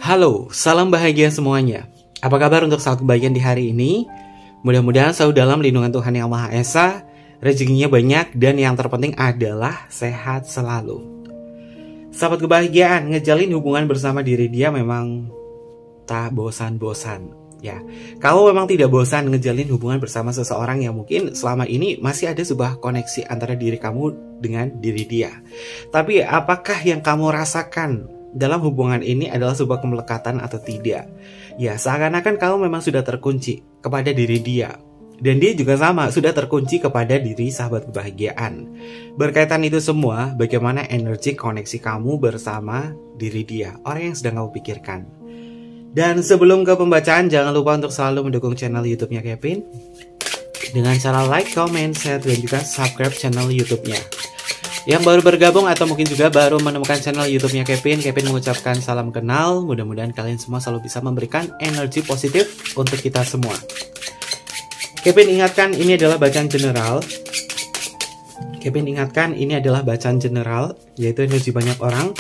Halo, salam bahagia semuanya. Apa kabar untuk sahabat kebahagiaan di hari ini? Mudah-mudahan selalu dalam lindungan Tuhan Yang Maha Esa, rezekinya banyak, dan yang terpenting adalah sehat selalu. Sahabat kebahagiaan, ngejalin hubungan bersama diri dia memang tak bosan-bosan. Ya, kalau memang tidak bosan ngejalin hubungan bersama seseorang yang mungkin selama ini masih ada sebuah koneksi antara diri kamu dengan diri dia. Tapi apakah yang kamu rasakan dalam hubungan ini adalah sebuah kemelekatan atau tidak? Ya, seakan-akan kamu memang sudah terkunci kepada diri dia. Dan dia juga sama, sudah terkunci kepada diri sahabat kebahagiaan. Berkaitan itu semua, bagaimana energi koneksi kamu bersama diri dia, orang yang sedang kamu pikirkan. Dan sebelum ke pembacaan, jangan lupa untuk selalu mendukung channel YouTube-nya Kevin dengan cara like, comment, share, dan juga subscribe channel YouTube-nya. Yang baru bergabung atau mungkin juga baru menemukan channel YouTube-nya Kevin mengucapkan salam kenal. Mudah-mudahan kalian semua selalu bisa memberikan energi positif untuk kita semua. Kevin ingatkan ini adalah bacaan general. Yaitu energi banyak orang.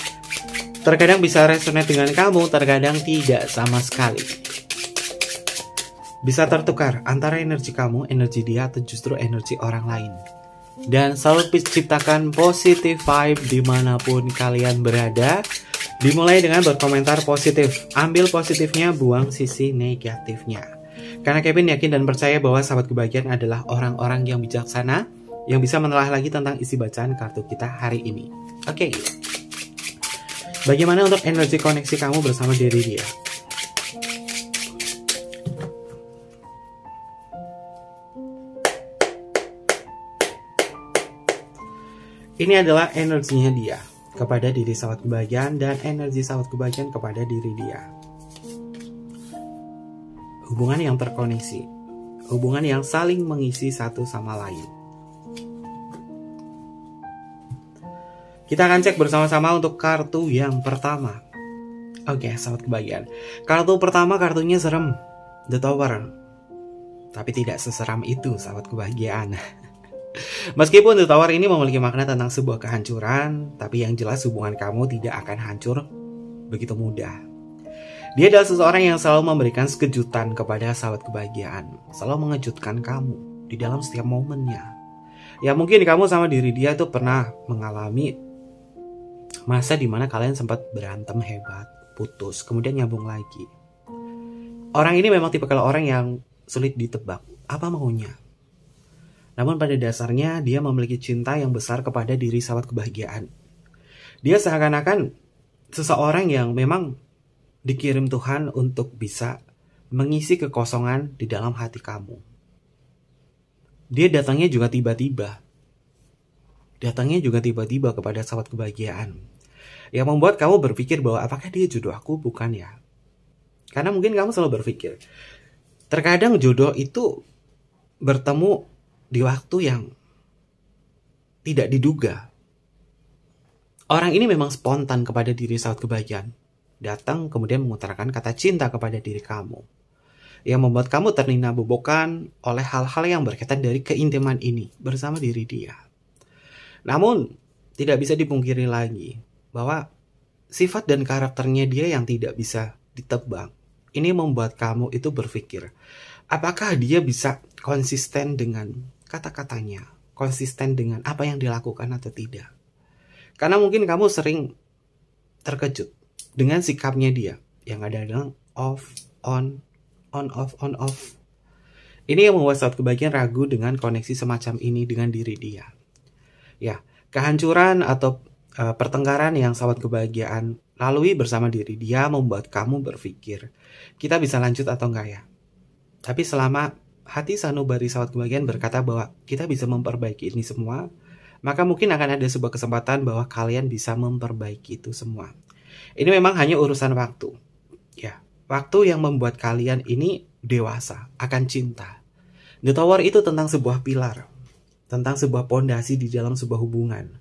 Terkadang bisa resonate dengan kamu, terkadang tidak sama sekali. Bisa tertukar antara energi kamu, energi dia, atau justru energi orang lain. Dan selalu ciptakan positive vibe dimanapun kalian berada. Dimulai dengan berkomentar positif. Ambil positifnya, buang sisi negatifnya. Karena Kevin yakin dan percaya bahwa sahabat kebahagiaan adalah orang-orang yang bijaksana, yang bisa menelaah lagi tentang isi bacaan kartu kita hari ini. Oke. Bagaimana untuk energi koneksi kamu bersama diri dia? Ini adalah energinya dia kepada diri sahabat kebahagiaan dan energi sahabat kebahagiaan kepada diri dia. Hubungan yang terkoneksi, hubungan yang saling mengisi satu sama lain. Kita akan cek bersama-sama untuk kartu yang pertama. Oke, sahabat kebahagiaan. Kartu pertama kartunya serem, The Tower. Tapi tidak seseram itu, sahabat kebahagiaan. Meskipun The Tower ini memiliki makna tentang sebuah kehancuran, tapi yang jelas hubungan kamu tidak akan hancur begitu mudah. Dia adalah seseorang yang selalu memberikan kejutan kepada sahabat kebahagiaan, selalu mengejutkan kamu di dalam setiap momennya. Ya mungkin kamu sama diri dia itu pernah mengalami masa dimana kalian sempat berantem hebat, putus, kemudian nyambung lagi. Orang ini memang tipikal orang yang sulit ditebak apa maunya. Namun pada dasarnya dia memiliki cinta yang besar kepada diri sahabat kebahagiaan. Dia seakan-akan seseorang yang memang dikirim Tuhan untuk bisa mengisi kekosongan di dalam hati kamu. Dia datangnya juga tiba-tiba. Kepada sahabat kebahagiaan. Yang membuat kamu berpikir bahwa apakah dia jodoh aku? Bukan ya. Karena mungkin kamu selalu berpikir, terkadang jodoh itu bertemu di waktu yang tidak diduga. Orang ini memang spontan kepada diri sahabat kebahagiaan. Datang kemudian mengutarakan kata cinta kepada diri kamu. Yang membuat kamu ternina-bobokan oleh hal-hal yang berkaitan dari keintiman ini bersama diri dia. Namun, tidak bisa dipungkiri lagi bahwa sifat dan karakternya dia yang tidak bisa ditebak. Ini membuat kamu itu berpikir, apakah dia bisa konsisten dengan kata-katanya, konsisten dengan apa yang dilakukan atau tidak. Karena mungkin kamu sering terkejut dengan sikapnya dia yang ada dalam off, on, off. Ini yang membuat sahabat kebahagiaan ragu dengan koneksi semacam ini dengan diri dia. Ya, kehancuran atau pertengkaran yang sahabat kebahagiaan lalui bersama diri dia membuat kamu berpikir, kita bisa lanjut atau enggak ya? Tapi selama hati sanubari sahabat kebahagiaan berkata bahwa kita bisa memperbaiki ini semua, maka mungkin akan ada sebuah kesempatan bahwa kalian bisa memperbaiki itu semua. Ini memang hanya urusan waktu. Ya, waktu yang membuat kalian ini dewasa akan cinta. The Tower itu tentang sebuah pilar, tentang sebuah pondasi di dalam sebuah hubungan.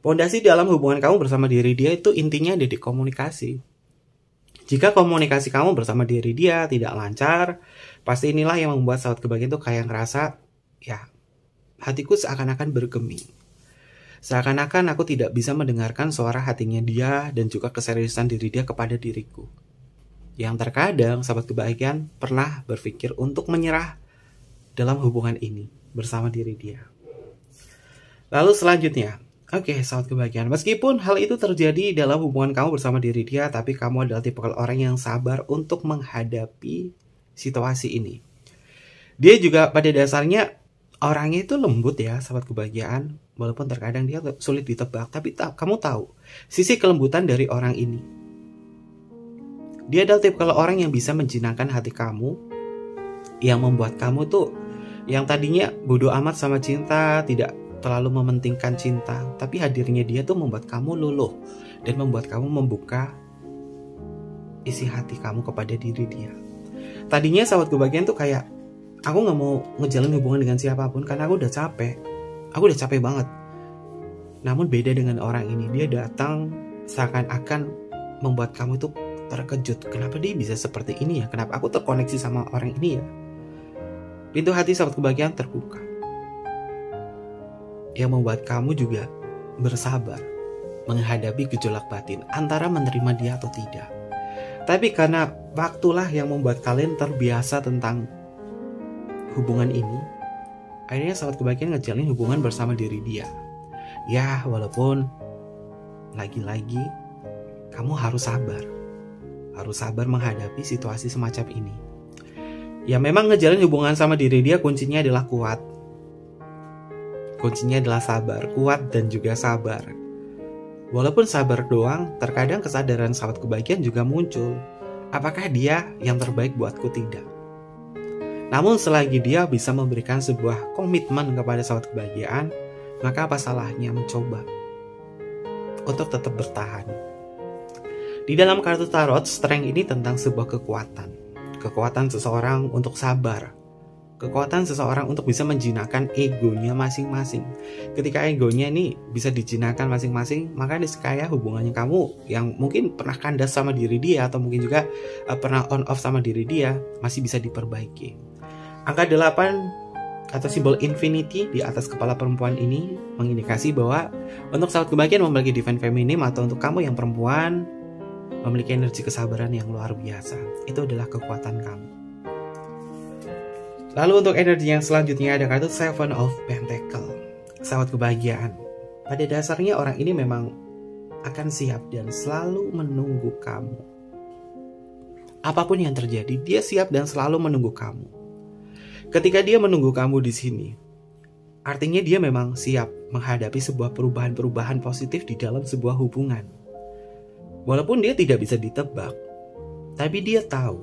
Pondasi dalam hubungan kamu bersama diri dia itu intinya ada di komunikasi. Jika komunikasi kamu bersama diri dia tidak lancar, pasti inilah yang membuat sahabat kebahagiaan itu kayak ngerasa, ya, hatiku seakan-akan bergeming. Seakan-akan aku tidak bisa mendengarkan suara hatinya dia dan juga keseriusan diri dia kepada diriku. Yang terkadang sahabat kebahagiaan pernah berpikir untuk menyerah dalam hubungan ini bersama diri dia. Lalu selanjutnya, oke, sahabat kebahagiaan, meskipun hal itu terjadi dalam hubungan kamu bersama diri dia, tapi kamu adalah tipe orang yang sabar untuk menghadapi situasi ini. Dia juga pada dasarnya orangnya itu lembut ya, sahabat kebahagiaan. Walaupun terkadang dia sulit ditebak, tapi kamu tahu sisi kelembutan dari orang ini. Dia adalah tipe orang yang bisa menjinakkan hati kamu, yang membuat kamu tuh yang tadinya bodoh amat sama cinta, tidak terlalu mementingkan cinta, tapi hadirnya dia tuh membuat kamu luluh dan membuat kamu membuka isi hati kamu kepada diri dia. Tadinya sahabat kebahagiaan tuh kayak, aku gak mau ngejalin hubungan dengan siapapun karena aku udah capek banget. Namun beda dengan orang ini, dia datang seakan-akan membuat kamu tuh terkejut. Kenapa dia bisa seperti ini ya? Kenapa aku terkoneksi sama orang ini ya? Pintu hati sahabat kebahagiaan terbuka, yang membuat kamu juga bersabar menghadapi gejolak batin antara menerima dia atau tidak. Tapi karena waktulah yang membuat kalian terbiasa tentang hubungan ini, akhirnya sahabat kebahagiaan ngejalin hubungan bersama diri dia. Ya, walaupun lagi-lagi kamu harus sabar menghadapi situasi semacam ini. Ya memang ngejalin hubungan sama diri dia kuncinya adalah kuat. Kuncinya adalah sabar, kuat dan juga sabar. Walaupun sabar doang, terkadang kesadaran sahabat kebahagiaan juga muncul. Apakah dia yang terbaik buatku? Tidak. Namun selagi dia bisa memberikan sebuah komitmen kepada sahabat kebahagiaan, maka apa salahnya mencoba untuk tetap bertahan. Di dalam kartu tarot, strength ini tentang sebuah kekuatan. Kekuatan seseorang untuk sabar. Kekuatan seseorang untuk bisa menjinakkan egonya masing-masing. Ketika egonya ini bisa dijinakkan masing-masing, maka niscaya hubungannya kamu yang mungkin pernah kandas sama diri dia, atau mungkin juga pernah on off sama diri dia, masih bisa diperbaiki. Angka 8 atau simbol infinity di atas kepala perempuan ini mengindikasi bahwa untuk sahabat kebahagiaan memiliki divine feminine, atau untuk kamu yang perempuan memiliki energi kesabaran yang luar biasa. Itu adalah kekuatan kamu. Lalu untuk energi yang selanjutnya ada kartu Seven of Pentacles. Sahabat kebahagiaan, pada dasarnya orang ini memang akan siap dan selalu menunggu kamu. Apapun yang terjadi, dia siap dan selalu menunggu kamu. Ketika dia menunggu kamu di sini, artinya dia memang siap menghadapi sebuah perubahan-perubahan positif di dalam sebuah hubungan. Walaupun dia tidak bisa ditebak, tapi dia tahu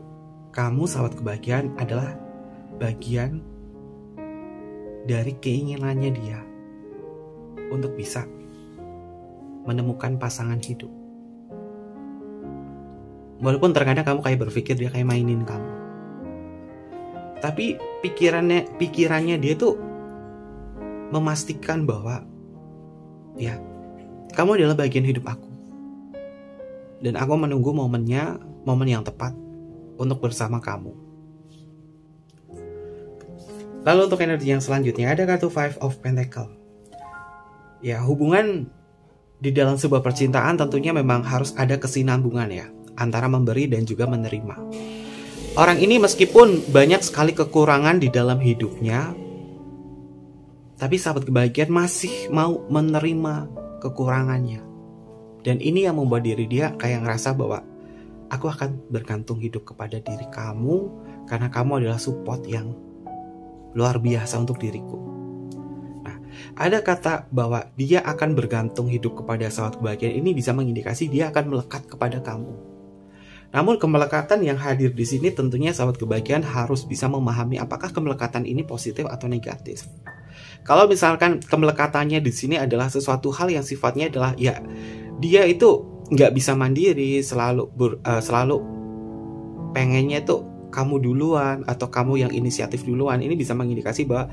kamu sahabat kebahagiaan adalah bagian dari keinginannya dia untuk bisa menemukan pasangan hidup. Walaupun terkadang kamu kayak berpikir dia kayak mainin kamu, tapi pikirannya dia tuh memastikan bahwa ya, kamu adalah bagian hidup aku. Dan aku menunggu momen yang tepat untuk bersama kamu. Lalu untuk energi yang selanjutnya ada kartu Five of Pentacles. Ya, hubungan di dalam sebuah percintaan tentunya memang harus ada kesinambungan ya, antara memberi dan juga menerima. Orang ini meskipun banyak sekali kekurangan di dalam hidupnya, tapi sahabat kebahagiaan masih mau menerima kekurangannya. Dan ini yang membuat diri dia kayak ngerasa bahwa aku akan bergantung hidup kepada diri kamu, karena kamu adalah support yang luar biasa untuk diriku. Nah, ada kata bahwa dia akan bergantung hidup kepada sahabat kebahagiaan ini bisa mengindikasi dia akan melekat kepada kamu. Namun kemelekatan yang hadir di sini tentunya sahabat kebahagiaan harus bisa memahami apakah kemelekatan ini positif atau negatif. Kalau misalkan kemelekatannya di sini adalah sesuatu hal yang sifatnya adalah ya, dia itu nggak bisa mandiri, selalu pengennya tuh kamu duluan atau kamu yang inisiatif duluan. Ini bisa mengindikasi bahwa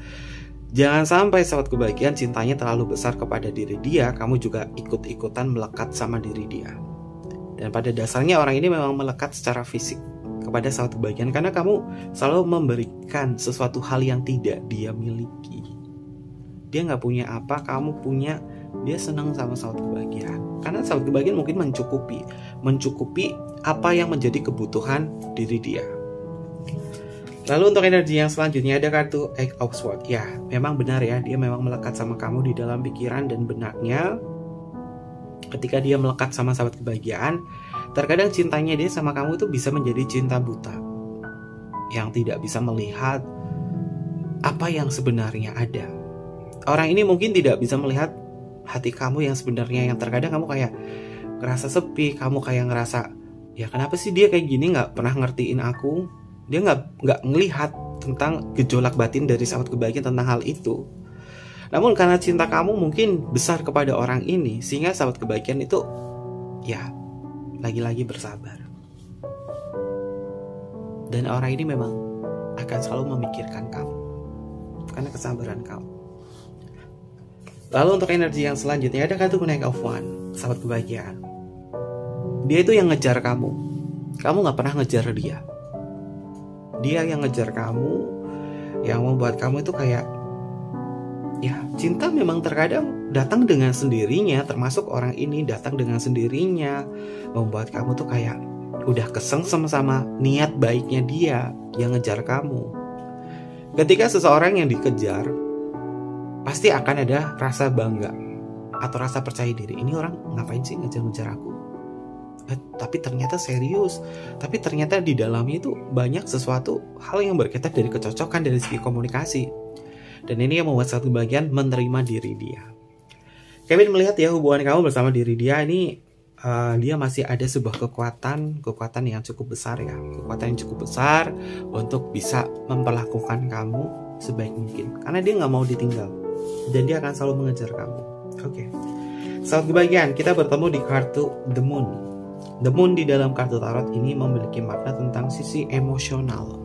jangan sampai sahabat kebahagiaan cintanya terlalu besar kepada diri dia, kamu juga ikut-ikutan melekat sama diri dia. Dan pada dasarnya orang ini memang melekat secara fisik kepada sahabat kebahagiaan karena kamu selalu memberikan sesuatu hal yang tidak dia miliki. Dia nggak punya apa, kamu punya. Dia senang sama sahabat kebahagiaan karena sahabat kebahagiaan mungkin mencukupi apa yang menjadi kebutuhan diri dia. Lalu untuk energi yang selanjutnya ada kartu Eight of Swords. Ya, memang benar ya, dia memang melekat sama kamu di dalam pikiran dan benaknya. Ketika dia melekat sama sahabat kebahagiaan, terkadang cintanya dia sama kamu itu bisa menjadi cinta buta, yang tidak bisa melihat apa yang sebenarnya ada. Orang ini mungkin tidak bisa melihat hati kamu yang sebenarnya, yang terkadang kamu kayak ngerasa sepi, kamu kayak ngerasa, ya kenapa sih dia kayak gini, gak pernah ngertiin aku. Dia nggak ngelihat tentang gejolak batin dari sahabat kebahagiaan tentang hal itu. Namun karena cinta kamu mungkin besar kepada orang ini, sehingga sahabat kebahagiaan itu ya lagi-lagi bersabar. Dan orang ini memang akan selalu memikirkan kamu karena kesabaran kamu. Lalu untuk energi yang selanjutnya ada kartu Knight of Wands, sahabat kebahagiaan. Dia itu yang ngejar kamu gak pernah ngejar dia. Dia yang ngejar kamu, yang membuat kamu itu kayak, ya cinta memang terkadang datang dengan sendirinya. Termasuk orang ini datang dengan sendirinya, membuat kamu tuh kayak udah kesengsem sama niat baiknya dia yang ngejar kamu. Ketika seseorang yang dikejar, pasti akan ada rasa bangga atau rasa percaya diri. Ini orang ngapain sih ngejar-ngejar aku? Tapi ternyata serius. Tapi ternyata di dalamnya itu banyak sesuatu hal yang berkaitan dari kecocokan dari segi komunikasi. Dan ini yang membuat satu bagian menerima diri dia. Kevin melihat ya hubungan kamu bersama diri dia ini, dia masih ada sebuah kekuatan yang cukup besar ya. Kekuatan yang cukup besar untuk bisa memperlakukan kamu sebaik mungkin. Karena dia gak mau ditinggal. Dan dia akan selalu mengejar kamu. Oke. Saat kebahagiaan kita bertemu di kartu The Moon. The Moon di dalam kartu tarot ini memiliki makna tentang sisi emosional.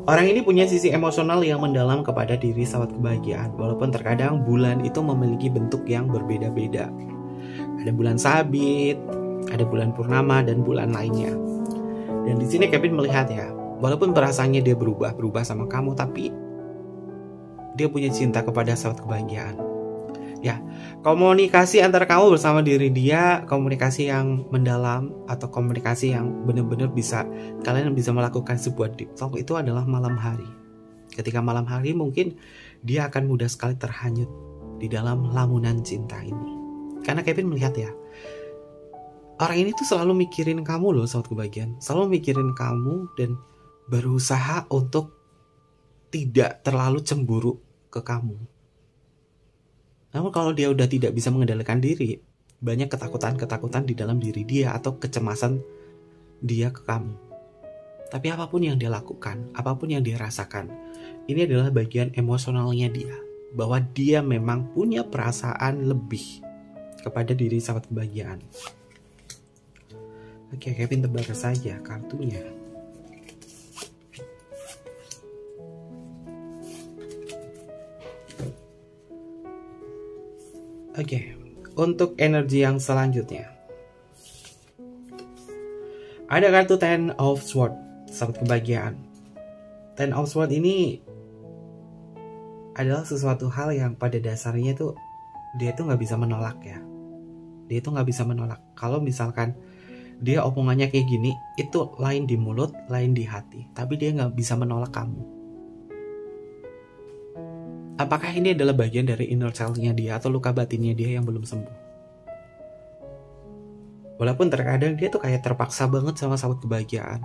Orang ini punya sisi emosional yang mendalam kepada diri sahabat kebahagiaan. Walaupun terkadang bulan itu memiliki bentuk yang berbeda-beda. Ada bulan sabit, ada bulan purnama, dan bulan lainnya. Dan di sini Kevin melihat ya, walaupun perasaannya dia berubah sama kamu, tapi dia punya cinta kepada sahabat kebahagiaan. Ya, komunikasi antara kamu bersama diri dia, komunikasi yang mendalam atau komunikasi yang benar-benar bisa kalian bisa melakukan sebuah deep talk itu adalah malam hari. Ketika malam hari mungkin dia akan mudah sekali terhanyut di dalam lamunan cinta ini. Karena Kevin melihat ya, orang ini tuh selalu mikirin kamu loh sahabat kebahagiaan, selalu mikirin kamu dan berusaha untuk tidak terlalu cemburu ke kamu. Namun kalau dia udah tidak bisa mengendalikan diri, banyak ketakutan-ketakutan di dalam diri dia atau kecemasan dia ke kamu. Tapi apapun yang dia lakukan, apapun yang dia rasakan, ini adalah bagian emosionalnya dia. Bahwa dia memang punya perasaan lebih kepada diri sahabat kebahagiaan. Oke, Kevin tebak saja kartunya. Oke, untuk energi yang selanjutnya ada kartu Ten of Swords, sahabat kebahagiaan. Ten of Swords ini adalah sesuatu hal yang pada dasarnya tuh dia tuh nggak bisa menolak ya. Dia tuh nggak bisa menolak. Kalau misalkan dia omongannya kayak gini, itu lain di mulut, lain di hati. Tapi dia nggak bisa menolak kamu. Apakah ini adalah bagian dari inner child-nya dia atau luka batinnya dia yang belum sembuh? Walaupun terkadang dia tuh kayak terpaksa banget sama sahabat kebahagiaan,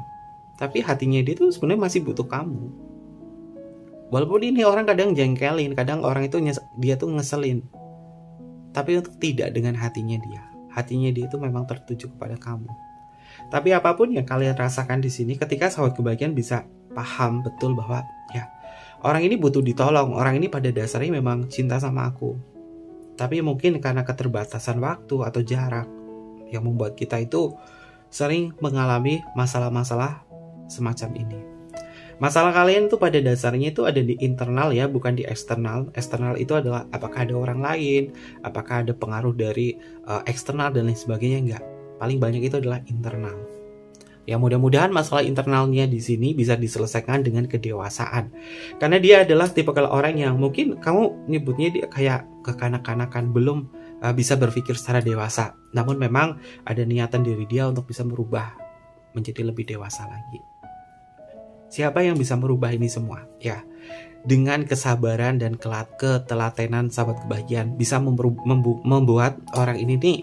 tapi hatinya dia tuh sebenarnya masih butuh kamu. Walaupun ini orang kadang jengkelin, kadang orang itu dia tuh ngeselin, tapi untuk tidak dengan hatinya dia. Hatinya dia tuh memang tertuju kepada kamu. Tapi apapun yang kalian rasakan di sini, ketika sahabat kebahagiaan bisa paham betul bahwa ya, orang ini butuh ditolong, orang ini pada dasarnya memang cinta sama aku. Tapi mungkin karena keterbatasan waktu atau jarak yang membuat kita itu sering mengalami masalah-masalah semacam ini. Masalah kalian tuh pada dasarnya itu ada di internal ya, bukan di eksternal. Eksternal itu adalah apakah ada orang lain, apakah ada pengaruh dari eksternal dan lain sebagainya, enggak. Paling banyak itu adalah internal. Ya mudah-mudahan masalah internalnya di sini bisa diselesaikan dengan kedewasaan. Karena dia adalah tipikal orang yang mungkin kamu nyebutnya dia kayak kekanak-kanakan, belum bisa berpikir secara dewasa. Namun memang ada niatan diri dia untuk bisa merubah menjadi lebih dewasa lagi. Siapa yang bisa merubah ini semua? Ya, dengan kesabaran dan ketelatenan sahabat kebahagiaan bisa membuat orang ini nih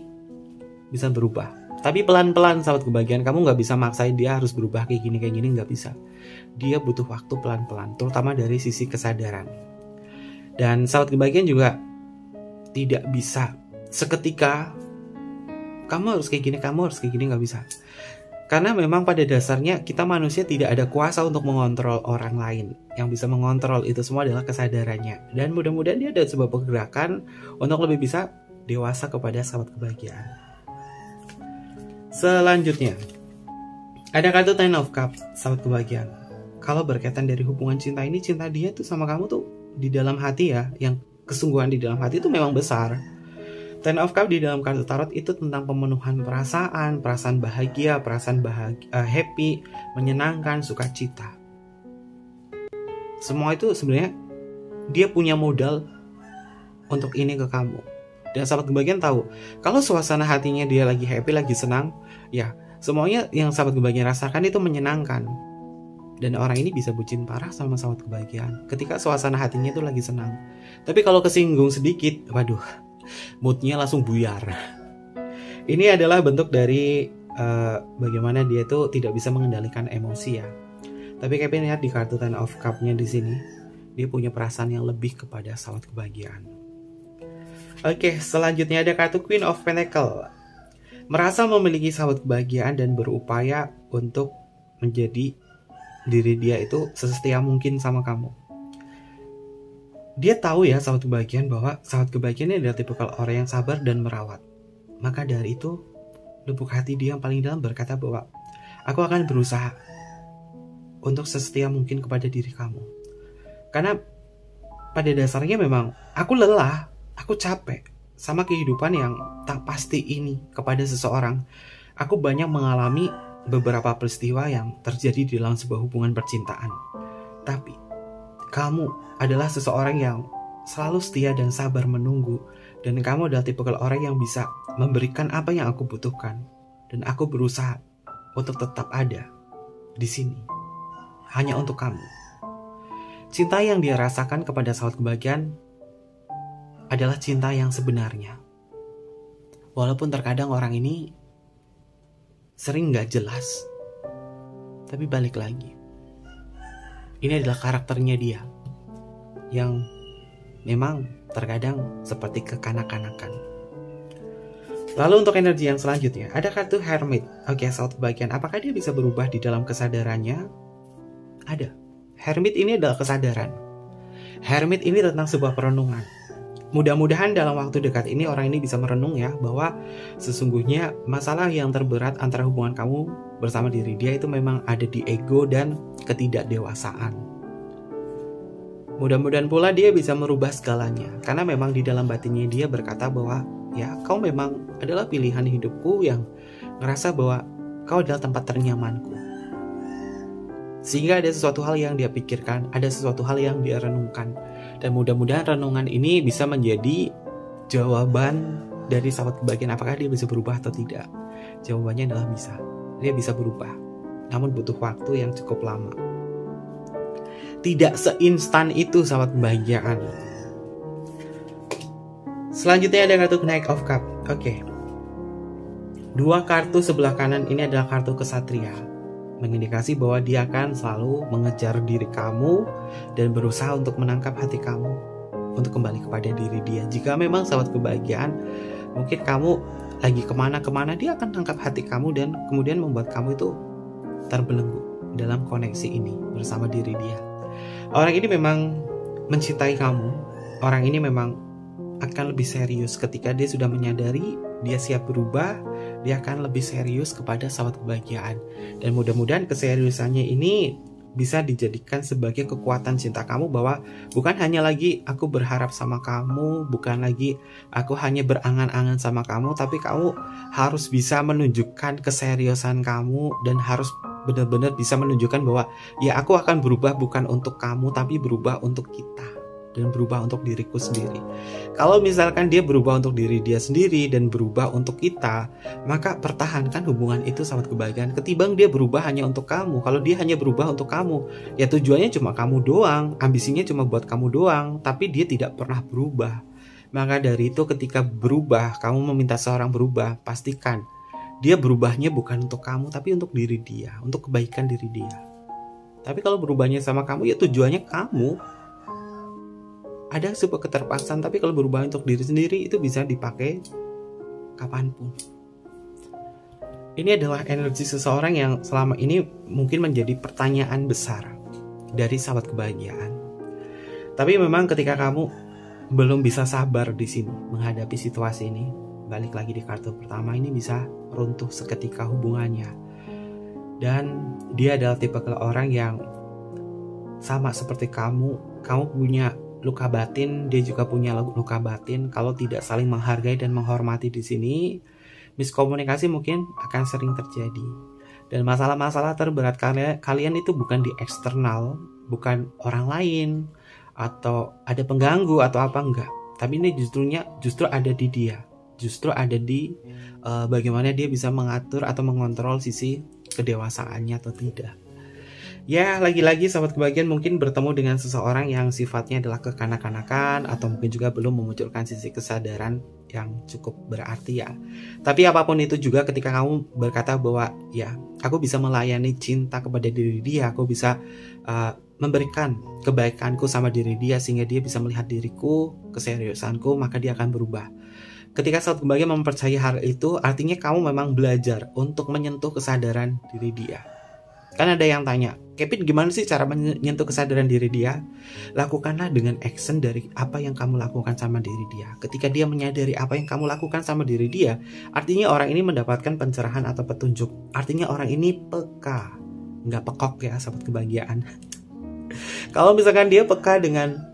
bisa berubah. Tapi pelan-pelan sahabat kebahagiaan, kamu gak bisa maksain dia harus berubah kayak gini, gak bisa. Dia butuh waktu pelan-pelan, terutama dari sisi kesadaran. Dan sahabat kebahagiaan juga tidak bisa seketika kamu harus kayak gini, gak bisa. Karena memang pada dasarnya kita manusia tidak ada kuasa untuk mengontrol orang lain. Yang bisa mengontrol itu semua adalah kesadarannya. Dan mudah-mudahan dia ada sebuah pergerakan untuk lebih bisa dewasa kepada sahabat kebahagiaan. Selanjutnya, ada kartu Ten of Cups, sahabat kebahagiaan. Kalau berkaitan dari hubungan cinta ini, cinta dia tuh sama kamu tuh di dalam hati ya, yang kesungguhan di dalam hati itu memang besar. Ten of Cups di dalam kartu tarot itu tentang pemenuhan perasaan bahagia, happy, menyenangkan, sukacita. Semua itu sebenarnya dia punya modal untuk ini ke kamu. Dan sahabat kebahagiaan tahu, kalau suasana hatinya dia lagi happy, lagi senang, ya semuanya yang sahabat kebahagiaan rasakan itu menyenangkan. Dan orang ini bisa bucin parah sama sahabat kebahagiaan ketika suasana hatinya itu lagi senang. Tapi kalau kesinggung sedikit, waduh, moodnya langsung buyar. Ini adalah bentuk dari bagaimana dia itu tidak bisa mengendalikan emosi ya. Tapi Kevin lihat di kartu Ten of Cups-nya di sini, dia punya perasaan yang lebih kepada sahabat kebahagiaan. Oke, selanjutnya ada kartu Queen of Pentacles. Merasa memiliki sahabat kebahagiaan dan berupaya untuk menjadi diri dia itu sesetia mungkin sama kamu. Dia tahu ya sahabat kebahagiaan bahwa sahabat kebahagiaan ini adalah tipikal orang yang sabar dan merawat. Maka dari itu, lubuk hati dia yang paling dalam berkata bahwa aku akan berusaha untuk sesetia mungkin kepada diri kamu. Karena pada dasarnya memang aku lelah, aku capek sama kehidupan yang tak pasti ini kepada seseorang. Aku banyak mengalami beberapa peristiwa yang terjadi di dalam sebuah hubungan percintaan. Tapi kamu adalah seseorang yang selalu setia dan sabar menunggu. Dan kamu adalah tipikal orang yang bisa memberikan apa yang aku butuhkan. Dan aku berusaha untuk tetap ada di sini hanya untuk kamu. Cinta yang dia rasakan kepada sahabat kebahagiaan adalah cinta yang sebenarnya. Walaupun terkadang orang ini sering gak jelas, tapi balik lagi, ini adalah karakternya dia yang memang terkadang seperti kekanak-kanakan. Lalu untuk energi yang selanjutnya, ada kartu Hermit. Oke, sahabat kebahagiaan, apakah dia bisa berubah di dalam kesadarannya? Ada. Hermit ini adalah kesadaran. Hermit ini tentang sebuah perenungan. Mudah-mudahan dalam waktu dekat ini orang ini bisa merenung ya, bahwa sesungguhnya masalah yang terberat antara hubungan kamu bersama diri dia itu memang ada di ego dan ketidakdewasaan. Mudah-mudahan pula dia bisa merubah segalanya, karena memang di dalam batinnya dia berkata bahwa ya, kau memang adalah pilihan hidupku yang ngerasa bahwa kau adalah tempat ternyamanku. Sehingga ada sesuatu hal yang dia pikirkan, ada sesuatu hal yang dia renungkan. Dan mudah-mudahan renungan ini bisa menjadi jawaban dari sahabat kebahagiaan apakah dia bisa berubah atau tidak. Jawabannya adalah bisa. Dia bisa berubah, namun butuh waktu yang cukup lama. Tidak seinstan itu sahabat kebahagiaan. Selanjutnya ada kartu Knight of Cups. Oke. Dua kartu sebelah kanan ini adalah kartu kesatria, mengindikasi bahwa dia akan selalu mengejar diri kamu dan berusaha untuk menangkap hati kamu untuk kembali kepada diri dia. Jika memang sahabat kebahagiaan, mungkin kamu lagi kemana-kemana, dia akan tangkap hati kamu dan kemudian membuat kamu itu terbelenggu dalam koneksi ini bersama diri dia. Orang ini memang mencintai kamu. Orang ini memang akan lebih serius ketika dia sudah menyadari dia siap berubah. Dia akan lebih serius kepada sahabat kebahagiaan. Dan mudah-mudahan keseriusannya ini bisa dijadikan sebagai kekuatan cinta kamu, bahwa bukan hanya lagi aku berharap sama kamu, bukan lagi aku hanya berangan-angan sama kamu, tapi kamu harus bisa menunjukkan keseriusan kamu dan harus benar-benar bisa menunjukkan bahwa ya, aku akan berubah bukan untuk kamu tapi berubah untuk kita. dan berubah untuk diriku sendiri. Kalau misalkan dia berubah untuk diri dia sendiri dan berubah untuk kita, maka pertahankan hubungan itu sahabat kebahagiaan. Ketimbang dia berubah hanya untuk kamu. Kalau dia hanya berubah untuk kamu, ya tujuannya cuma kamu doang, ambisinya cuma buat kamu doang, tapi dia tidak pernah berubah. Maka dari itu ketika berubah, kamu meminta seorang berubah, pastikan dia berubahnya bukan untuk kamu, tapi untuk diri dia, untuk kebaikan diri dia. Tapi kalau berubahnya sama kamu, ya tujuannya kamu. Ada sebuah keterpaksaan, tapi kalau berubah untuk diri sendiri, itu bisa dipakai kapanpun. Ini adalah energi seseorang yang selama ini mungkin menjadi pertanyaan besar dari sahabat kebahagiaan. Tapi memang ketika kamu belum bisa sabar di sini menghadapi situasi ini, balik lagi di kartu pertama, ini bisa runtuh seketika hubungannya. Dan dia adalah tipe orang yang sama seperti kamu punya luka batin, dia juga punya luka batin. Kalau tidak saling menghargai dan menghormati di sini, miskomunikasi mungkin akan sering terjadi. Dan masalah-masalah terberat kalian itu bukan di eksternal, bukan orang lain atau ada pengganggu atau apa, enggak. Tapi ini justru ada di dia. Justru ada di bagaimana dia bisa mengatur atau mengontrol sisi kedewasaannya atau tidak. Ya, lagi-lagi sahabat kebahagiaan mungkin bertemu dengan seseorang yang sifatnya adalah kekanak-kanakan, atau mungkin juga belum memunculkan sisi kesadaran yang cukup berarti ya. Tapi apapun itu juga, ketika kamu berkata bahwa ya, aku bisa melayani cinta kepada diri dia, aku bisa memberikan kebaikanku sama diri dia sehingga dia bisa melihat diriku, keseriusanku, maka dia akan berubah. Ketika sahabat kebahagiaan mempercayai hal itu, artinya kamu memang belajar untuk menyentuh kesadaran diri dia. Kan ada yang tanya, Kevin gimana sih cara menyentuh kesadaran diri dia? Lakukanlah dengan action dari apa yang kamu lakukan sama diri dia. Ketika dia menyadari apa yang kamu lakukan sama diri dia, artinya orang ini mendapatkan pencerahan atau petunjuk. Artinya orang ini peka, nggak pekok ya sahabat kebahagiaan. Kalau misalkan dia peka dengan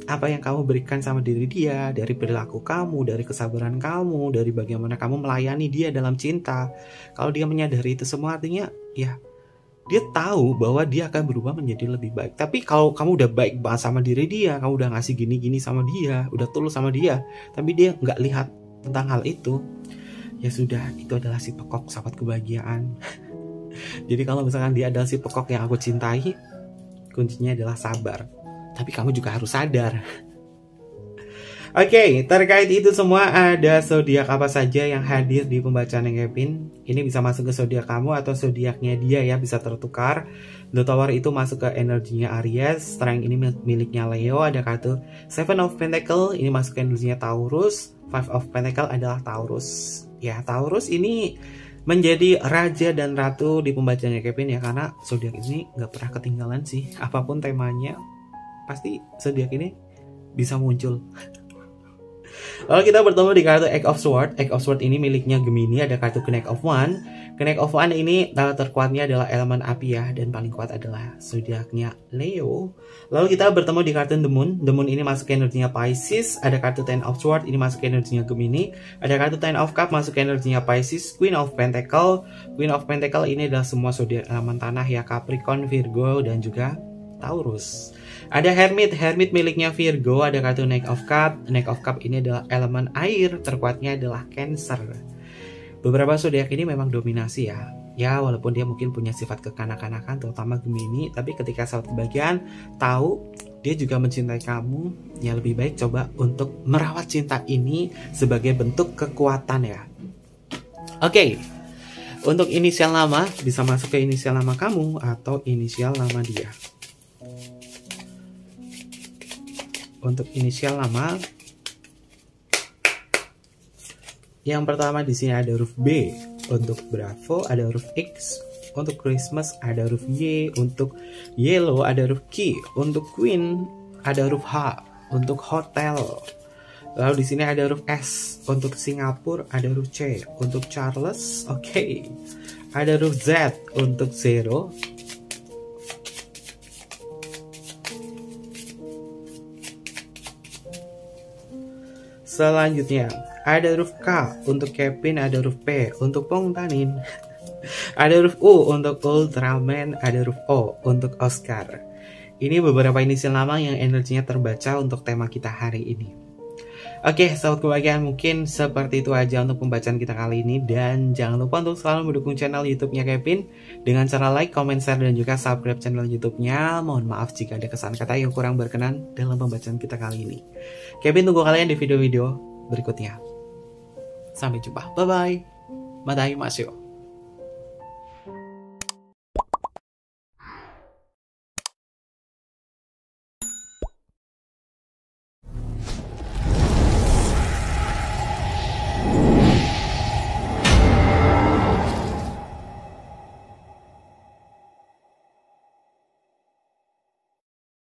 apa yang kamu berikan sama diri dia, dari perilaku kamu, dari kesabaran kamu, dari bagaimana kamu melayani dia dalam cinta. Kalau dia menyadari itu semua, artinya ya dia tahu bahwa dia akan berubah menjadi lebih baik. Tapi kalau kamu udah baik banget sama diri dia, kamu udah ngasih gini-gini sama dia, udah tulus sama dia, tapi dia nggak lihat tentang hal itu, ya sudah, itu adalah si pekok sahabat kebahagiaan. Jadi kalau misalkan dia adalah si pekok yang aku cintai, kuncinya adalah sabar. Tapi kamu juga harus sadar. Oke, terkait itu semua, ada zodiak apa saja yang hadir di pembacaan yang Kevin. Ini bisa masuk ke zodiak kamu atau zodiaknya dia ya, bisa tertukar. The Tower itu masuk ke energinya Aries, Strength ini miliknya Leo, ada kartu Seven of Pentacle, ini masuk ke energinya Taurus, Five of Pentacle adalah Taurus. Ya, Taurus ini menjadi raja dan ratu di pembacaannya Kevin ya, karena zodiak ini nggak pernah ketinggalan sih. Apapun temanya, pasti zodiak ini bisa muncul. Lalu kita bertemu di kartu Eight of Swords. Eight of Swords ini miliknya Gemini, ada kartu Knight of One. Knight of One ini terkuatnya adalah elemen api ya, dan paling kuat adalah zodiaknya Leo. Lalu kita bertemu di kartu The Moon. The Moon ini masuk ke energinya Pisces, ada kartu Ten of Swords ini masuk ke energinya Gemini, ada kartu Ten of Cup masuk ke energinya Pisces, Queen of Pentacle. Queen of Pentacle ini adalah semua zodiak elemen tanah ya, Capricorn, Virgo, dan juga Taurus. Ada Hermit miliknya Virgo, ada kartu Knight of Cup. Knight of Cup ini adalah elemen air, terkuatnya adalah Cancer. Beberapa zodiak ini memang dominasi ya. Ya, walaupun dia mungkin punya sifat kekanak-kanakan, terutama Gemini, tapi ketika sahabat kebahagiaan tahu dia juga mencintai kamu, ya lebih baik coba untuk merawat cinta ini sebagai bentuk kekuatan ya. Oke. Untuk inisial nama bisa masuk ke inisial nama kamu atau inisial nama dia. Untuk inisial nama, yang pertama di sini ada huruf B. Untuk Bravo ada huruf X. Untuk Christmas ada huruf Y. Untuk Yellow ada huruf Q. Untuk Queen ada huruf H. Untuk Hotel. Lalu di sini ada huruf S. Untuk Singapura ada huruf C. Untuk Charles, oke, ada huruf Z. Untuk Zero. Selanjutnya ada huruf K. Untuk Kevin ada huruf P. Untuk Pong Tanin ada huruf U. Untuk Ultraman ada huruf O. Untuk Oscar. Ini beberapa inisial nama yang energinya terbaca untuk tema kita hari ini. Oke, sahabat kebahagiaan, mungkin seperti itu aja untuk pembacaan kita kali ini. Dan jangan lupa untuk selalu mendukung channel YouTube-nya Kevin dengan cara like, comment, share, dan juga subscribe channel YouTube-nya. Mohon maaf jika ada kesan kata yang kurang berkenan dalam pembacaan kita kali ini. Kevin tunggu kalian di video-video berikutnya. Sampai jumpa. Bye-bye. Matai Masyo.